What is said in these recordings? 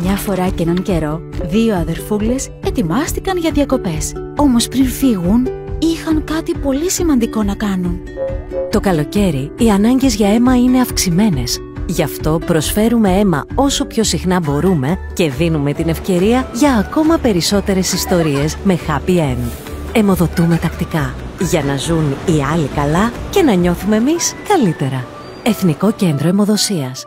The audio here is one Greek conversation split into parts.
Μια φορά και έναν καιρό, δύο αδερφούλες ετοιμάστηκαν για διακοπές. Όμως πριν φύγουν, είχαν κάτι πολύ σημαντικό να κάνουν. Το καλοκαίρι, οι ανάγκες για αίμα είναι αυξημένες. Γι' αυτό προσφέρουμε αίμα όσο πιο συχνά μπορούμε και δίνουμε την ευκαιρία για ακόμα περισσότερες ιστορίες με happy end. Αιμοδοτούμε τακτικά, για να ζουν οι άλλοι καλά και να νιώθουμε εμείς καλύτερα. Εθνικό Κέντρο Αιμοδοσίας.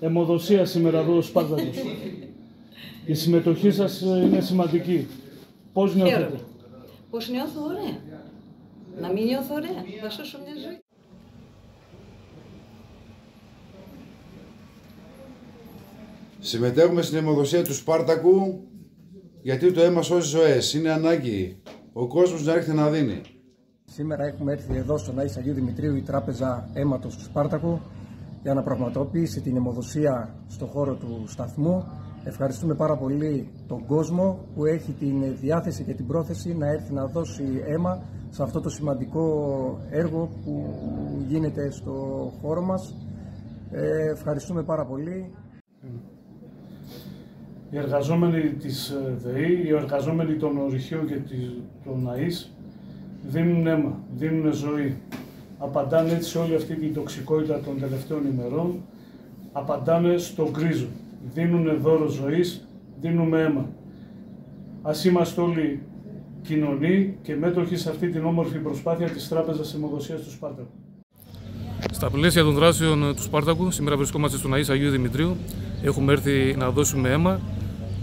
Αιμοδοσία σήμερα εδώ ο Σπάρτακος. Η συμμετοχή σας είναι σημαντική. Πώς νιώθετε? Πώς νιώθω? Ωραία. Να μην νιώθω ωραία? Θα σώσω μια ζωή. Συμμετέχουμε στην αιμοδοσία του Σπάρτακου γιατί το αίμα σώζει ζωές. Είναι ανάγκη ο κόσμος να έρχεται να δίνει. Σήμερα έχουμε έρθει εδώ στον Άης Αγίου Δημητρίου η Τράπεζα Αίματος του Σπάρτακου για να πραγματοποιήσει την αιμοδοσία στον χώρο του σταθμού. Ευχαριστούμε πάρα πολύ τον κόσμο που έχει την διάθεση και την πρόθεση να έρθει να δώσει αίμα σε αυτό το σημαντικό έργο που γίνεται στο χώρο μας. Ευχαριστούμε πάρα πολύ. Οι εργαζόμενοι της ΔΕΗ, οι εργαζόμενοι των ορυχείων και των ΑΗΣ δίνουν αίμα, δίνουν ζωή. Απαντάνε έτσι σε όλη αυτή την τοξικότητα των τελευταίων ημερών, απαντάνε στο γκρίζο. Δίνουν δώρο ζωής, δίνουμε αίμα. Ας είμαστε όλοι κοινωνοί και μέτοχοι σε αυτή την όμορφη προσπάθεια της Τράπεζας Αιμοδοσίας του Σπάρτακου. Στα πλαίσια των δράσεων του Σπάρτακου, σήμερα βρισκόμαστε στον Άης Αγίου Δημητρίου. Έχουμε έρθει να δώσουμε αίμα.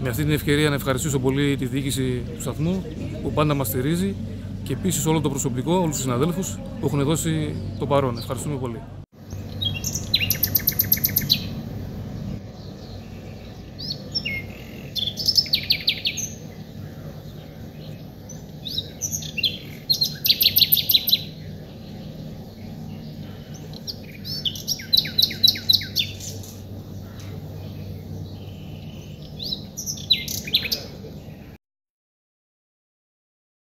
Με αυτή την ευκαιρία να ευχαριστήσω πολύ τη διοίκηση του σταθμού που πάντα μας στηρίζει και επίσης όλο το προσωπικό, όλους τους συναδέλφους που έχουν δώσει το παρόν. Ευχαριστούμε πολύ.